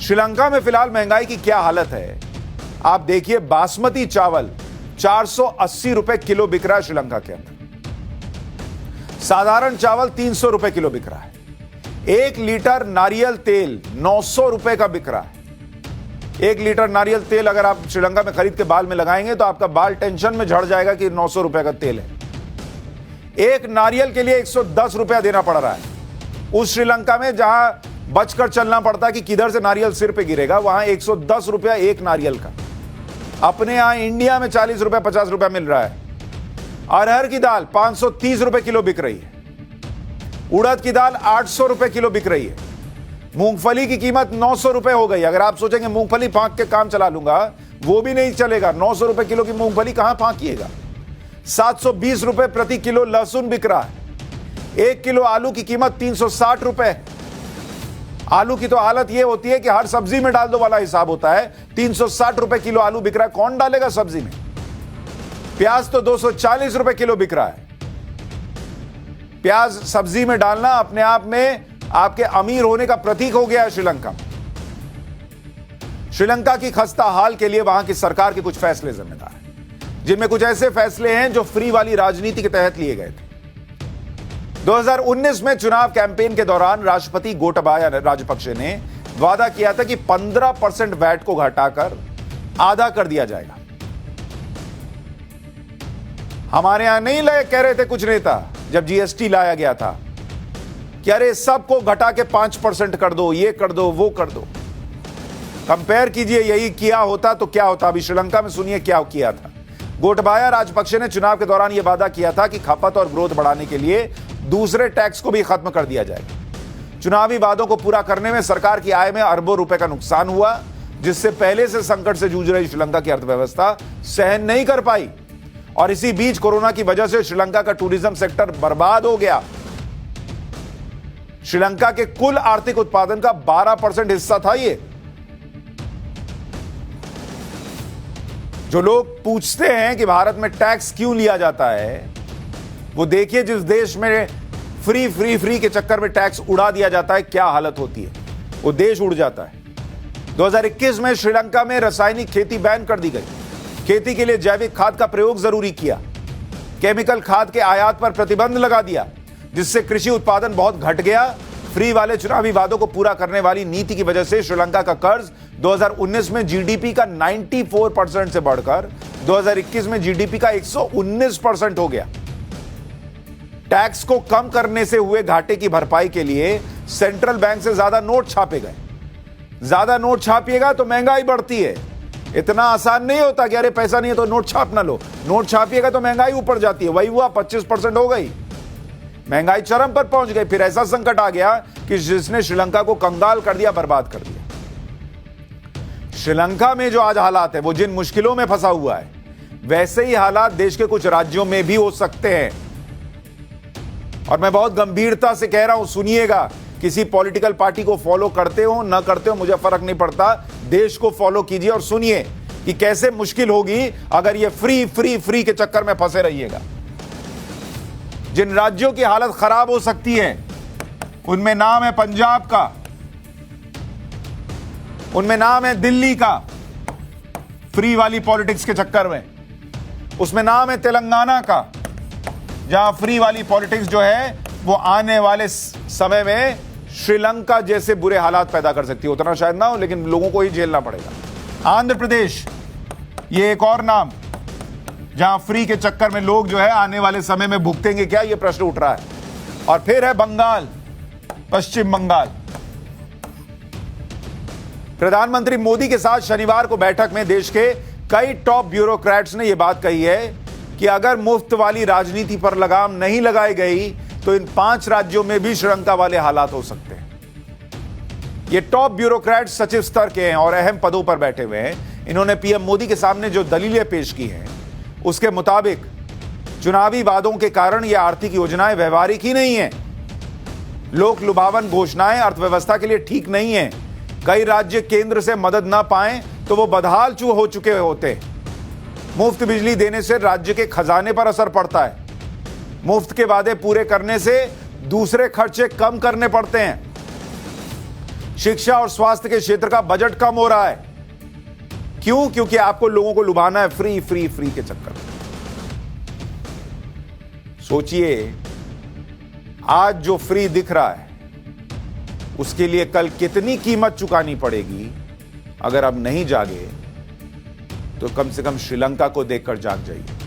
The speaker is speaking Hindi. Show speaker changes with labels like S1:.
S1: श्रीलंका में फिलहाल महंगाई की क्या हालत है आप देखिए। बासमती चावल 480 रुपए किलो बिक रहा है श्रीलंका के अंदर। साधारण चावल 300 रुपए किलो बिक रहा है। 1 लीटर नारियल तेल 900 रुपए का बिक रहा है। 1 लीटर नारियल तेल अगर आप श्रीलंका में खरीद के बाल में लगाएंगे तो आपका बाल टेंशन में झड़ जाएगा कि 900 रुपए का तेल है। एक नारियल के लिए 110 रुपया देना पड़ रहा है। उस श्रीलंका में जहां बचकर चलना पड़ता है कि किधर से नारियल सिर पे गिरेगा, वहां 110 रुपया एक नारियल का। अपने यहां इंडिया में 40 रुपया 50 रुपया मिल रहा है। अरहर की दाल 530 रुपए किलो बिक रही है। उड़द की दाल 800 रुपए किलो बिक रही है। मूंगफली की कीमत 900 रुपए हो गई। अगर आप सोचेंगे मूंगफली फांक के काम चला लूंगा, वो भी नहीं चलेगा। 900 रुपए किलो की मूंगफली कहां फांकिएगा। 720 रुपए प्रति किलो लहसुन बिक रहा है। 1 किलो आलू की कीमत 360 रुपए। आलू की तो हालत यह होती है कि हर सब्जी में डाल दो वाला हिसाब होता है। 360 रुपए किलो आलू बिक रहा है, कौन डालेगा सब्जी में। प्याज तो 240 रुपए किलो बिक रहा है। प्याज सब्जी में डालना अपने आप में आपके अमीर होने का प्रतीक हो गया है श्रीलंका। श्रीलंका की खस्ता हाल के लिए वहां की सरकार के कुछ फैसले जिम्मेदार हैं, जिनमें कुछ ऐसे फैसले हैं जो फ्री वाली राजनीति के तहत लिए गए थे। 2019 में चुनाव कैंपेन के दौरान राष्ट्रपति गोटाबाया राजपक्षे ने वादा किया था कि 15% वैट को घटाकर आधा कर दिया जाएगा। हमारे यहां नहीं कह रहे थे कुछ नेता जब जीएसटी लाया गया था कि अरे सबको घटा के 5% कर दो, ये कर दो, वो कर दो। कंपेयर कीजिए, यही किया होता तो क्या होता। अभी श्रीलंका में सुनिए क्या किया था। गोटाबाया राजपक्षे ने चुनाव के दौरान यह वादा किया था कि खपत और ग्रोथ बढ़ाने के लिए दूसरे टैक्स को भी खत्म कर दिया जाएगा। चुनावी वादों को पूरा करने में सरकार की आय में अरबों रुपए का नुकसान हुआ, जिससे पहले से संकट से जूझ रही श्रीलंका की अर्थव्यवस्था सहन नहीं कर पाई। और इसी बीच कोरोना की वजह से श्रीलंका का टूरिज्म सेक्टर बर्बाद हो गया। श्रीलंका के कुल आर्थिक उत्पादन का 12% हिस्सा था ये। जो लोग पूछते हैं कि भारत में टैक्स क्यों लिया जाता है, वो देखिए जिस देश में फ्री के चक्कर में टैक्स उड़ा दिया जाता है क्या हालत होती है। वो देश उड़ जाता है। 2021 में श्रीलंका में रासायनिक खेती बैन कर दी गई। खेती के लिए जैविक खाद का प्रयोग जरूरी किया। केमिकल खाद के आयात पर प्रतिबंध लगा दिया, जिससे कृषि उत्पादन बहुत घट गया। फ्री वाले चुनावी वादों को पूरा करने वाली नीति की वजह से श्रीलंका का कर्ज 2019 में जीडीपी का 94% से बढ़कर 2021 में जीडीपी का 119% हो गया। टैक्स को कम करने से हुए घाटे की भरपाई के लिए सेंट्रल बैंक से ज्यादा नोट छापे गए। ज्यादा नोट छापिएगा तो महंगाई बढ़ती है। इतना आसान नहीं होता कि अरे पैसा नहीं है तो नोट छाप ना लो। नोट छापिएगा तो महंगाई ऊपर जाती है। वही हुआ, 25% हो गई। महंगाई चरम पर पहुंच गई। फिर ऐसा संकट आ गया कि जिसने श्रीलंका को कंगाल कर दिया, बर्बाद कर दिया। श्रीलंका में जो आज हालात है, वो जिन मुश्किलों में फंसा हुआ है, वैसे ही हालात देश के कुछ राज्यों में भी हो सकते हैं। और मैं बहुत गंभीरता से कह रहा हूं, सुनिएगा। किसी पॉलिटिकल पार्टी को फॉलो करते हो ना करते हो मुझे फर्क नहीं पड़ता। देश को फॉलो कीजिए और सुनिए कि कैसे मुश्किल होगी अगर ये फ्री के चक्कर में फंसे रहिएगा। जिन राज्यों की हालत खराब हो सकती है, उनमें नाम है पंजाब का, उनमें नाम है दिल्ली का, फ्री वाली पॉलिटिक्स के चक्कर में। उसमें नाम है तेलंगाना का, जहां फ्री वाली पॉलिटिक्स जो है वो आने वाले समय में श्रीलंका जैसे बुरे हालात पैदा कर सकती है। उतना शायद ना हो, लेकिन लोगों को ही झेलना पड़ेगा। आंध्र प्रदेश, ये एक और नाम, जहां फ्री के चक्कर में लोग जो है आने वाले समय में भुगतेंगे क्या, ये प्रश्न उठ रहा है। और फिर है बंगाल, पश्चिम बंगाल। प्रधानमंत्री मोदी के साथ शनिवार को बैठक में देश के कई टॉप ब्यूरोक्रेट्स ने यह बात कही है कि अगर मुफ्त वाली राजनीति पर लगाम नहीं लगाई गई तो इन 5 राज्यों में भी श्रीलंका वाले हालात हो सकते हैं। ये टॉप ब्यूरोक्रेट सचिव स्तर के हैं और अहम पदों पर बैठे हुए हैं। इन्होंने पीएम मोदी के सामने जो दलीलें पेश की हैं, उसके मुताबिक चुनावी वादों के कारण ये आर्थिक योजनाएं व्यवहारिक ही नहीं है। लोक लुभावन घोषणाएं अर्थव्यवस्था के लिए ठीक नहीं है। कई राज्य केंद्र से मदद ना पाएं तो वो बदहाल हो चुके होते। मुफ्त बिजली देने से राज्य के खजाने पर असर पड़ता है। मुफ्त के वादे पूरे करने से दूसरे खर्चे कम करने पड़ते हैं। शिक्षा और स्वास्थ्य के क्षेत्र का बजट कम हो रहा है। क्यों? क्योंकि आपको लोगों को लुभाना है फ्री फ्री फ्री के चक्कर में। सोचिए, आज जो फ्री दिख रहा है उसके लिए कल कितनी कीमत चुकानी पड़ेगी। अगर अब नहीं जागे तो कम से कम श्रीलंका को देखकर जाग जाइए।